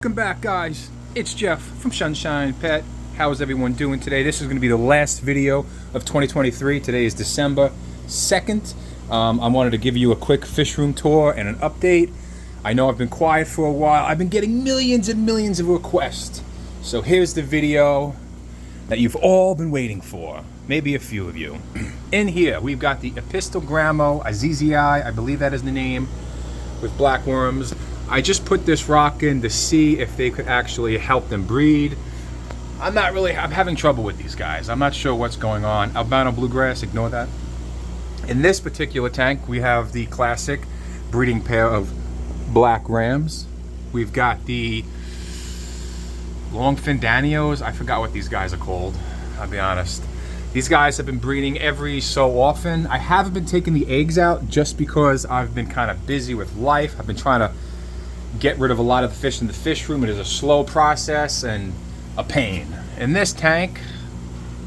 Welcome back, guys. It's Jeff from Sunshine Pet. How is everyone doing today? This is going to be the last video of 2023. Today is December 2nd. I wanted to give you a quick fish room tour and an update. I know I've been quiet for a while. I've been getting millions and millions of requests. So here's the video that you've all been waiting for. Maybe a few of you. In here, we've got the Epistogrammo azizii, I believe that is the name, with black worms. I just put this rock in to see if they could actually help them breed. I'm having trouble with these guys. I'm not sure what's going on. Albino bluegrass, ignore that. In this particular tank, we have the classic breeding pair of black rams. We've got the longfin danios. I forgot what these guys are called, I'll be honest. These guys have been breeding every so often. I haven't been taking the eggs out just because I've been kind of busy with life. I've been trying to get rid of a lot of the fish in the fish room. It is a slow process and a pain. In this tank,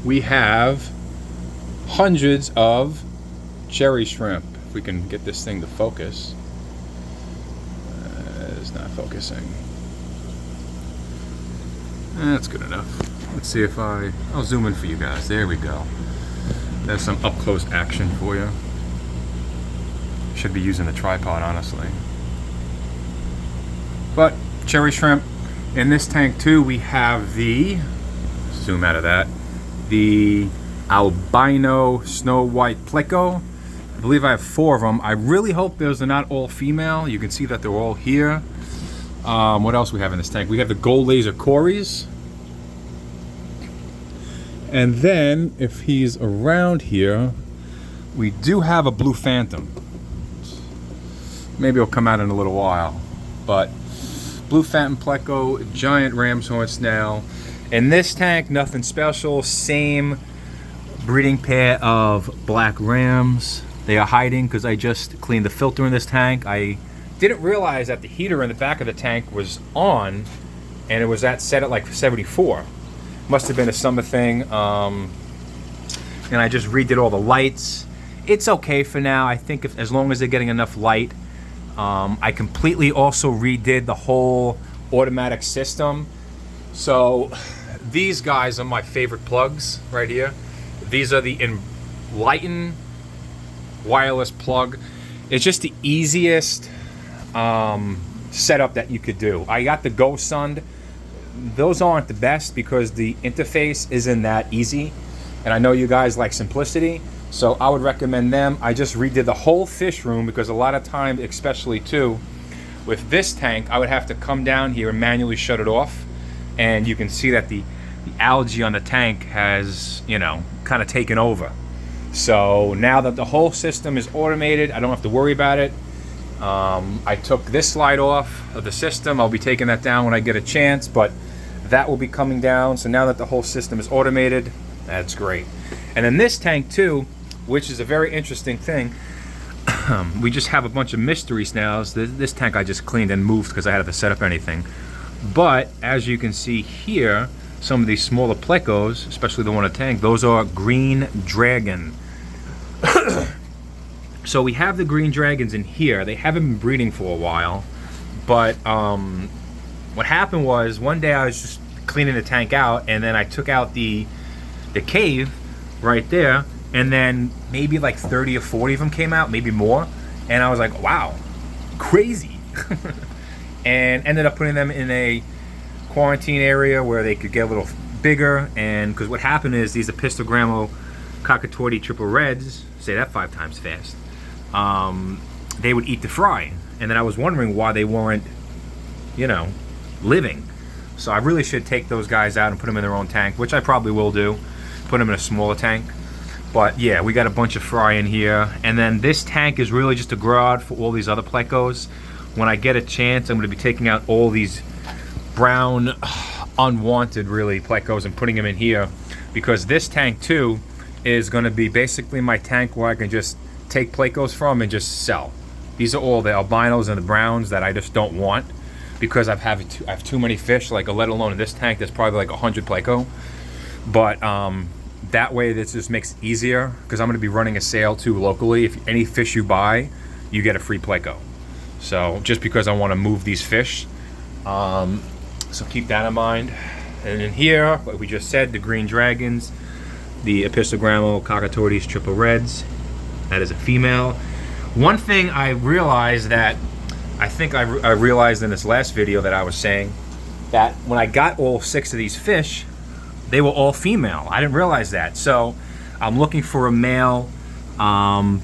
we have hundreds of cherry shrimp. If we can get this thing to focus. It's not focusing. That's good enough. Let's see if I'll zoom in for you guys. There we go. There's some up close action for you. Should be using the tripod, honestly. But cherry shrimp. In this tank too, we have the, zoom out of that, the albino snow white pleco. I believe I have 4 of them. I really hope those are not all female. You can see that they're all here. What else we have in this tank? We have the gold laser cories. And then, if he's around here, we do have a blue phantom. Maybe he'll come out in a little while. But blue phantom pleco, giant ram's horn snail. In this tank, nothing special. Same breeding pair of black rams. They are hiding because I just cleaned the filter in this tank. I didn't realize that the heater in the back of the tank was on, and it was set at like 74. Must have been a summer thing. And I just redid all the lights. It's okay for now. I think as long as they're getting enough light. I completely also redid the whole automatic system. So these guys are my favorite plugs right here. These are the Enlighten wireless plug. It's just the easiest setup that you could do. I got the GoSund. Those aren't the best because the interface isn't that easy. And I know you guys like simplicity. So I would recommend them. I just redid the whole fish room because a lot of times, especially too, with this tank, I would have to come down here and manually shut it off. And you can see that the algae on the tank has, kind of taken over. So now that the whole system is automated, I don't have to worry about it. I took this slide off of the system. I'll be taking that down when I get a chance, but that will be coming down. So now that the whole system is automated, that's great. And in this tank too, which is a very interesting thing, we just have a bunch of mystery snails. This tank I just cleaned and moved because I had to set up anything. But as you can see here, some of these smaller plecos, especially the one in the tank, those are green dragon. So we have the green dragons in here. They haven't been breeding for a while. But what happened was one day I was just cleaning the tank out, and then I took out the cave right there, and then maybe like 30 or 40 of them came out, maybe more, and I was like, wow, crazy. And ended up putting them in a quarantine area where they could get a little bigger. And because what happened is these Epistogrammo cacatoidi triple reds, say that 5 times fast, they would eat the fry, and then I was wondering why they weren't living. So I really should take those guys out and put them in their own tank, which I probably will do. Put them in a smaller tank. But yeah, we got a bunch of fry in here. And then this tank is really just a grow out for all these other plecos. When I get a chance, I'm going to be taking out all these brown, unwanted really plecos and putting them in here. Because this tank too is going to be basically my tank where I can just take plecos from and just sell. These are all the albinos and the browns that I just don't want. Because I have too many fish, like let alone in this tank, there's probably like 100 pleco. But that way this just makes it easier because I'm going to be running a sale too locally. If any fish you buy, you get a free pleco. So just because I want to move these fish, So keep that in mind. And in here, like we just said, the green dragons, the Epistogrammo Cockatories triple reds. That is a female. One thing I realized that I think I realized in this last video that I was saying, that when I got all 6 of these fish, they were all female. I didn't realize that. So I'm looking for a male. Don't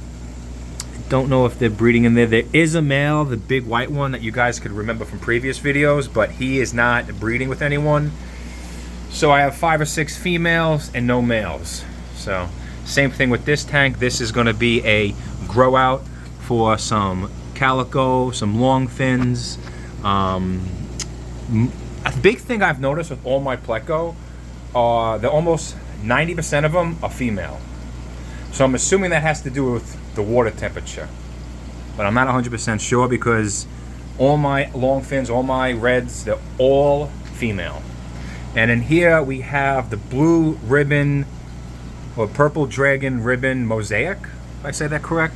know if they're breeding in there. There is a male, the big white one that you guys could remember from previous videos, but he is not breeding with anyone. So I have 5 or 6 females and no males. So same thing with this tank. This is going to be a grow out for some calico, some long fins. A big thing I've noticed with all my pleco are they're almost 90% of them are female. So I'm assuming that has to do with the water temperature, but I'm not 100% sure because all my long fins, all my reds, they're all female. And in here we have the blue ribbon or purple dragon ribbon mosaic, if I say that correct.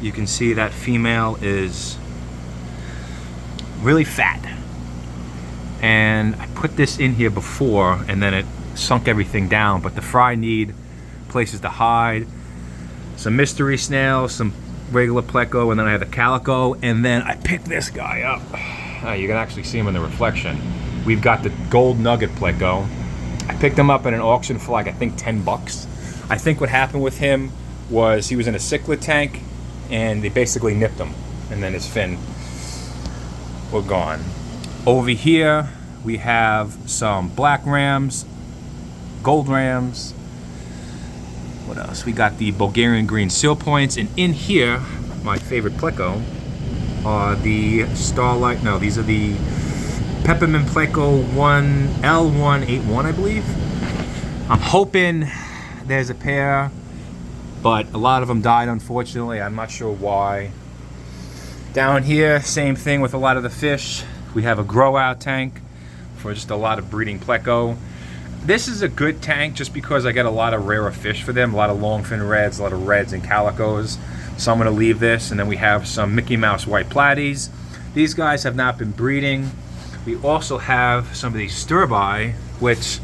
You can see that female is really fat. And I put this in here before and then it sunk everything down, but the fry need places to hide. Some mystery snails, some regular pleco, and then I have the calico, and then I picked this guy up. You can actually see him in the reflection. We've got the gold nugget pleco. I picked him up at an auction for like I think 10 bucks. I think what happened with him was he was in a cichlid tank and they basically nipped him, and then his fin were gone. Over here we have some black rams, gold rams. What else? We got the Bulgarian green seal points, and in here, my favorite pleco are the Starlight. No, these are the Peppermint Pleco L181, I believe. I'm hoping there's a pair, but a lot of them died, unfortunately. I'm not sure why. Down here, same thing with a lot of the fish. We have a grow out tank for just a lot of breeding pleco. This is a good tank just because I get a lot of rarer fish for them, a lot of longfin reds, a lot of reds and calicos. So I'm going to leave this, and then we have some Mickey Mouse white platies. These guys have not been breeding. We also have some of these stir-by, which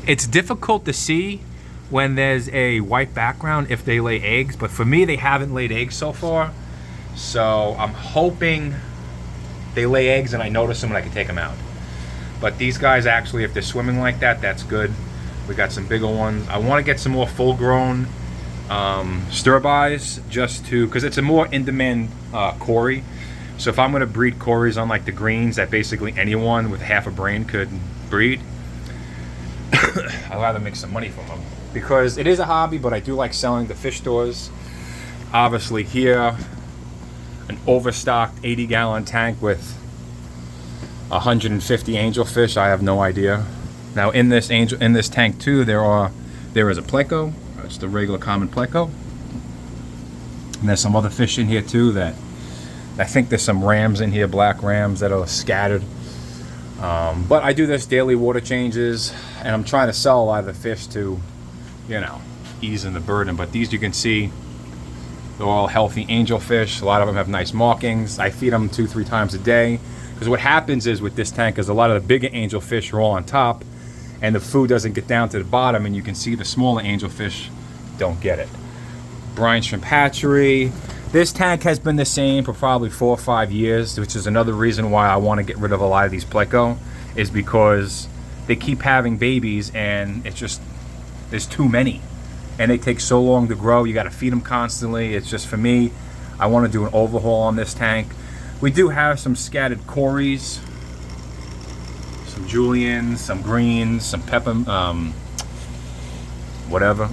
it's difficult to see when there's a white background if they lay eggs, but for me they haven't laid eggs so far. So I'm hoping they lay eggs and I notice them and I can take them out. But these guys actually, if they're swimming like that, that's good. We got some bigger ones. I want to get some more full-grown stir-bys just to, because it's a more in-demand Cory. So if I'm going to breed Corys on like the greens that basically anyone with half a brain could breed, I'd rather make some money from them. Because it is a hobby, but I do like selling to fish stores. Obviously here, an overstocked 80-gallon tank with 150 angelfish. I have no idea. Now in this tank too, there is a pleco. It's the regular common pleco. And there's some other fish in here too that I think there's some rams in here, black rams that are scattered. But I do this daily water changes, and I'm trying to sell a lot of the fish to, you know, easing the burden. But these you can see, they're all healthy angelfish. A lot of them have nice markings. I feed them 2-3 times a day. Because what happens is with this tank is a lot of the bigger angelfish are all on top, and the food doesn't get down to the bottom, and you can see the smaller angelfish don't get it. Brine Shrimp Hatchery. This tank has been the same for probably 4 or 5 years, which is another reason why I want to get rid of a lot of these pleco, is because they keep having babies and it's just, there's too many. And they take so long to grow. You got to feed them constantly. It's just, for me, I want to do an overhaul on this tank. We do have some scattered Corys, some Julians, some greens, some pepper, whatever.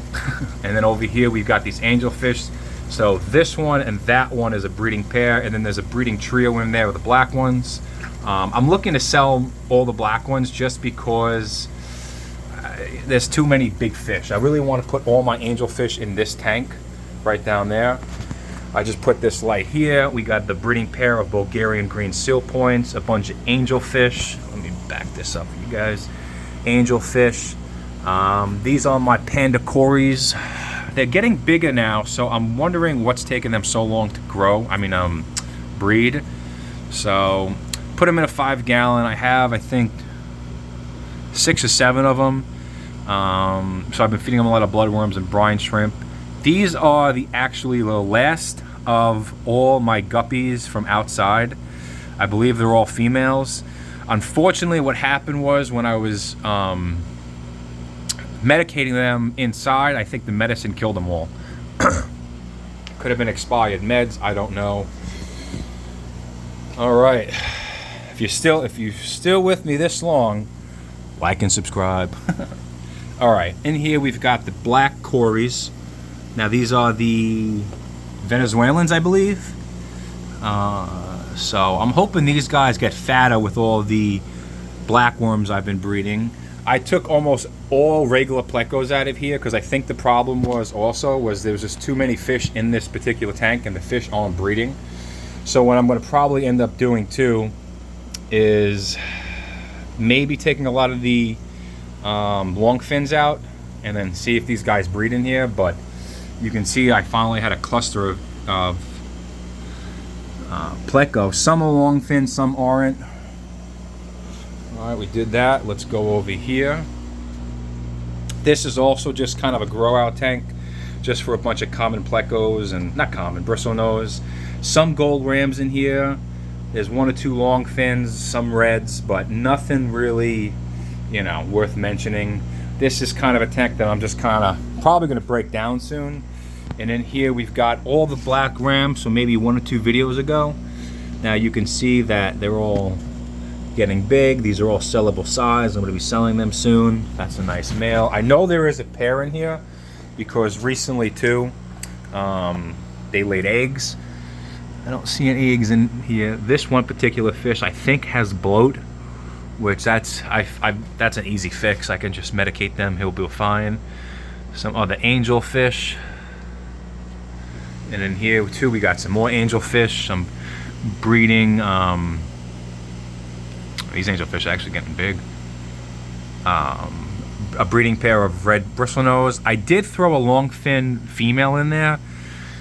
And then over here we've got these angelfish. So this one and that one is a breeding pair, and then there's a breeding trio in there with the black ones. I'm looking to sell all the black ones just because there's too many big fish. I really want to put all my angelfish in this tank right down there. I just put this light here. We got the breeding pair of Bulgarian green seal points, a bunch of angelfish. Let me back this up for you guys. Angelfish. These are my panda Corys. They're getting bigger now, so I'm wondering what's taking them so long to grow. breed. So put them in a 5 gallon. I have, I think, 6 or 7 of them. So I've been feeding them a lot of bloodworms and brine shrimp. These are actually the last of all my guppies from outside. I believe they're all females. Unfortunately, what happened was when I was medicating them inside, I think the medicine killed them all. Could have been expired meds, I don't know. All right, if you're still with me this long, like and subscribe. All right, in here we've got the black Cories. Now these are the Venezuelans, I believe. So I'm hoping these guys get fatter with all the black worms I've been breeding. I took almost all regular plecos out of here because I think the problem was there was just too many fish in this particular tank and the fish aren't breeding. So what I'm going to probably end up doing too is maybe taking a lot of the long fins out and then see if these guys breed in here. But you can see I finally had a cluster of pleco. Some are long fins, some aren't. All right, we did that. Let's go over here. This is also just kind of a grow out tank just for a bunch of common plecos and not common, bristlenose. Some gold rams in here. There's 1 or 2 long fins, some reds, but nothing really, you know, worth mentioning. This is kind of a tank that I'm just kind of probably going to break down soon. And in here we've got all the black rams, so maybe 1 or 2 videos ago. Now you can see that they're all getting big. These are all sellable size. I'm going to be selling them soon. That's a nice male. I know there is a pair in here because recently too, they laid eggs. I don't see any eggs in here. This one particular fish I think has bloat, which that's an easy fix. I can just medicate them. He'll be fine. Some other angel fish. And in here too, we got some more angel fish, some breeding. These angel fish are actually getting big. A breeding pair of red bristlenose. I did throw a long fin female in there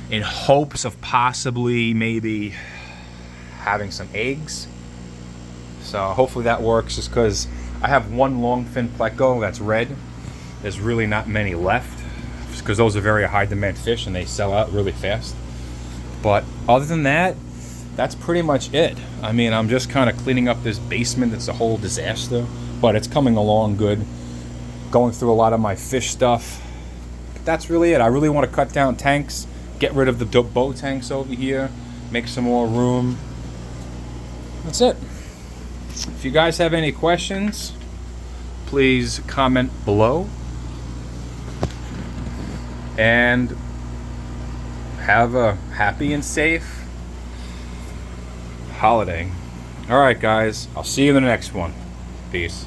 in hopes of possibly maybe having some eggs. So hopefully that works, just because I have 1 long fin pleco that's red. There's really not many left because those are very high demand fish and they sell out really fast. But other than that, that's pretty much it. I mean, I'm just kind of cleaning up this basement. It's a whole disaster, but it's coming along good. Going through a lot of my fish stuff. But that's really it. I really want to cut down tanks, get rid of the bow tanks over here, make some more room. That's it. If you guys have any questions, please comment below. And have a happy and safe holiday. All right, guys. I'll see you in the next one. Peace.